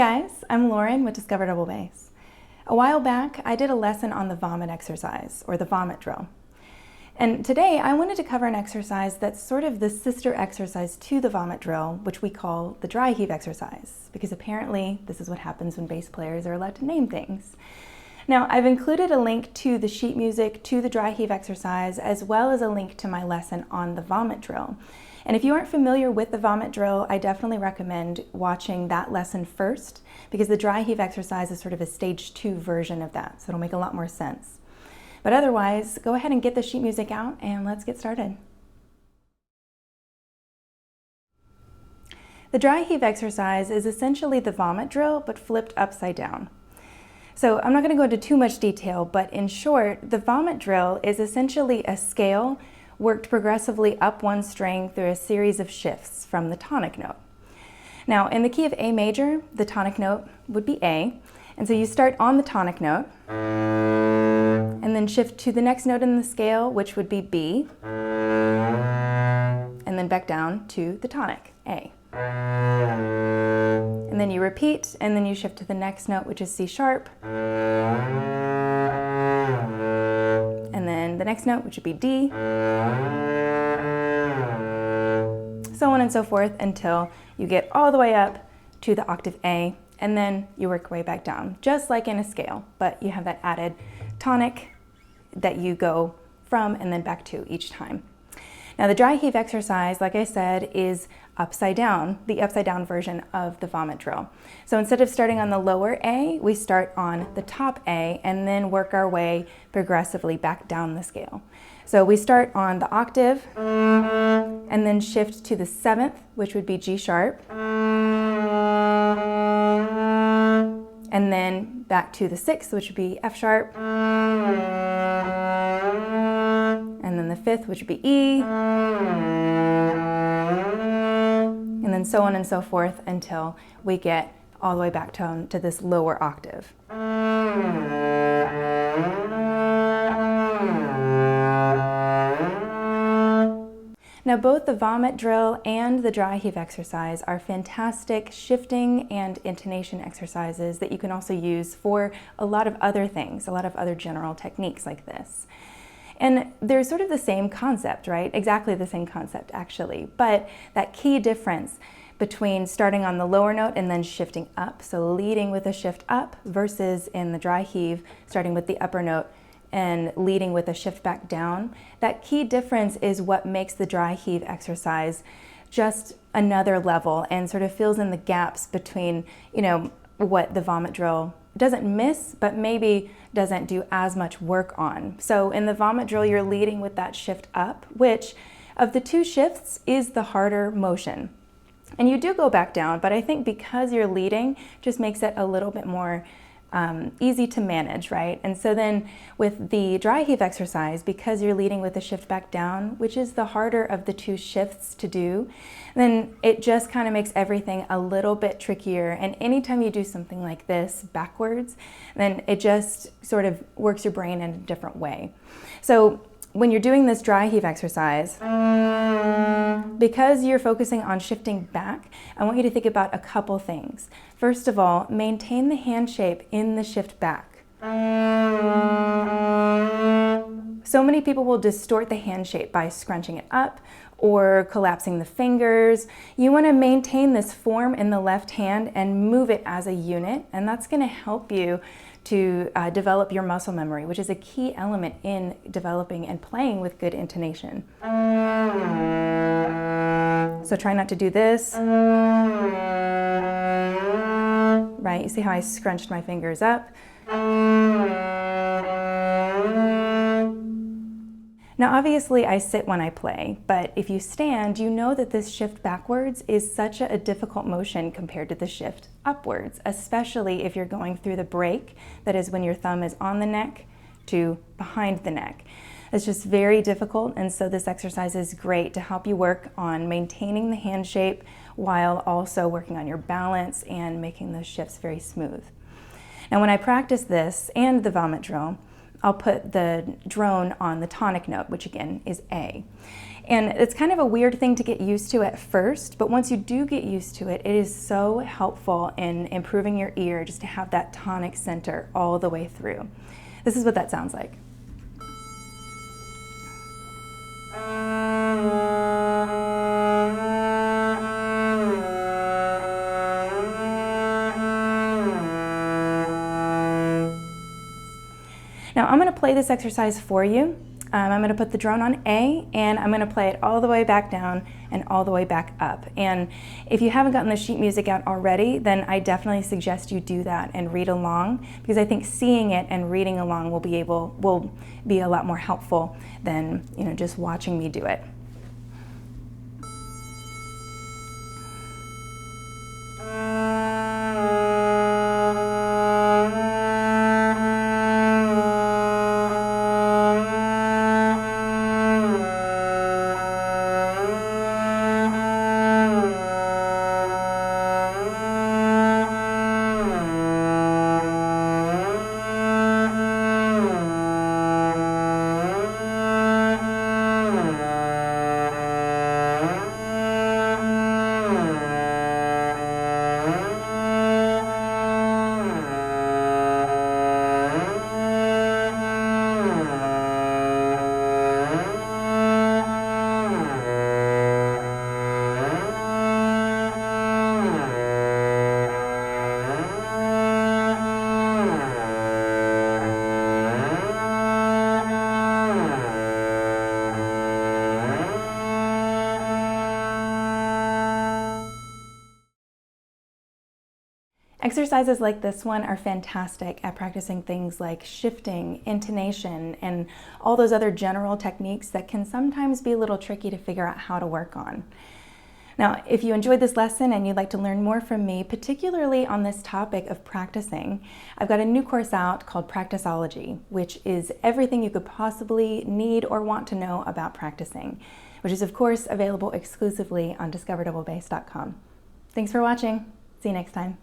guys, I'm Lauren with Discover Double Bass. A while back, I did a lesson on the vomit exercise, or the vomit drill. And today, I wanted to cover an exercise that's sort of the sister exercise to the vomit drill, which we call the dry heave exercise, because apparently this is what happens when bass players are allowed to name things. Now, I've included a link to the sheet music to the dry heave exercise, as well as a link to my lesson on the vomit drill. And if you aren't familiar with the vomit drill, I definitely recommend watching that lesson first, because the dry heave exercise is sort of a stage 2 version of that, so it'll make a lot more sense. But otherwise, go ahead and get the sheet music out and let's get started. The dry heave exercise is essentially the vomit drill, but flipped upside down. So I'm not going to go into too much detail, but in short, the vomit drill is essentially a scale worked progressively up one string through a series of shifts from the tonic note. Now, in the key of A major, the tonic note would be A, and so you start on the tonic note, and then shift to the next note in the scale, which would be B, and then back down to the tonic, A. And then you repeat, and then you shift to the next note, which is C sharp, and then the next note, which would be D, so on and so forth until you get all the way up to the octave A, and then you work your way back down, just like in a scale, but you have that added tonic that you go from and then back to each time. Now the dry heave exercise, like I said, is upside down, the upside down version of the vomit drill. So instead of starting on the lower A, we start on the top A and then work our way progressively back down the scale. So we start on the octave and then shift to the 7th, which would be G sharp, and then back to the 6th, which would be F sharp, and then the 5th, which would be E, and then so on and so forth until we get all the way back to this lower octave. Now both the vomit drill and the dry heave exercise are fantastic shifting and intonation exercises that you can also use for a lot of other things, a lot of other general techniques like this. And they're sort of the same concept, right? Exactly the same concept actually, but that key difference between starting on the lower note and then shifting up, so leading with a shift up versus in the dry heave, starting with the upper note and leading with a shift back down. That key difference is what makes the dry heave exercise just another level and sort of fills in the gaps between, what the vomit drill doesn't miss, but maybe doesn't do as much work on. So in the vomit drill, you're leading with that shift up, which of the two shifts is the harder motion. And you do go back down, but I think because you're leading just makes it a little bit more easy to manage, right? And so then with the dry heave exercise, because you're leading with a shift back down, which is the harder of the two shifts to do, then it just kind of makes everything a little bit trickier. And anytime you do something like this backwards, then it just sort of works your brain in a different way. So when you're doing this dry heave exercise, because you're focusing on shifting back, I want you to think about a couple things. First of all, maintain the hand shape in the shift back. So many people will distort the hand shape by scrunching it up or collapsing the fingers. You want to maintain this form in the left hand and move it as a unit, and that's going to help you to develop your muscle memory, which is a key element in developing and playing with good intonation. So try not to do this. Right, you see how I scrunched my fingers up? Now obviously I sit when I play, but if you stand, you know that this shift backwards is such a difficult motion compared to the shift upwards, especially if you're going through the break, that is when your thumb is on the neck to behind the neck. It's just very difficult, and so this exercise is great to help you work on maintaining the hand shape while also working on your balance and making those shifts very smooth. Now when I practice this and the vomit drill, I'll put the drone on the tonic note, which again is A. And it's kind of a weird thing to get used to at first, but once you do get used to it, it is so helpful in improving your ear just to have that tonic center all the way through. This is what that sounds like. Now I'm going to play this exercise for you. I'm going to put the drone on A, and I'm going to play it all the way back down and all the way back up. And if you haven't gotten the sheet music out already, then I definitely suggest you do that and read along, because I think seeing it and reading along will be a lot more helpful than just watching me do it. Exercises like this one are fantastic at practicing things like shifting, intonation, and all those other general techniques that can sometimes be a little tricky to figure out how to work on. Now, if you enjoyed this lesson and you'd like to learn more from me, particularly on this topic of practicing, I've got a new course out called Practiceology, which is everything you could possibly need or want to know about practicing, which is of course available exclusively on discoverdoublebbass.com. Thanks for watching. See you next time.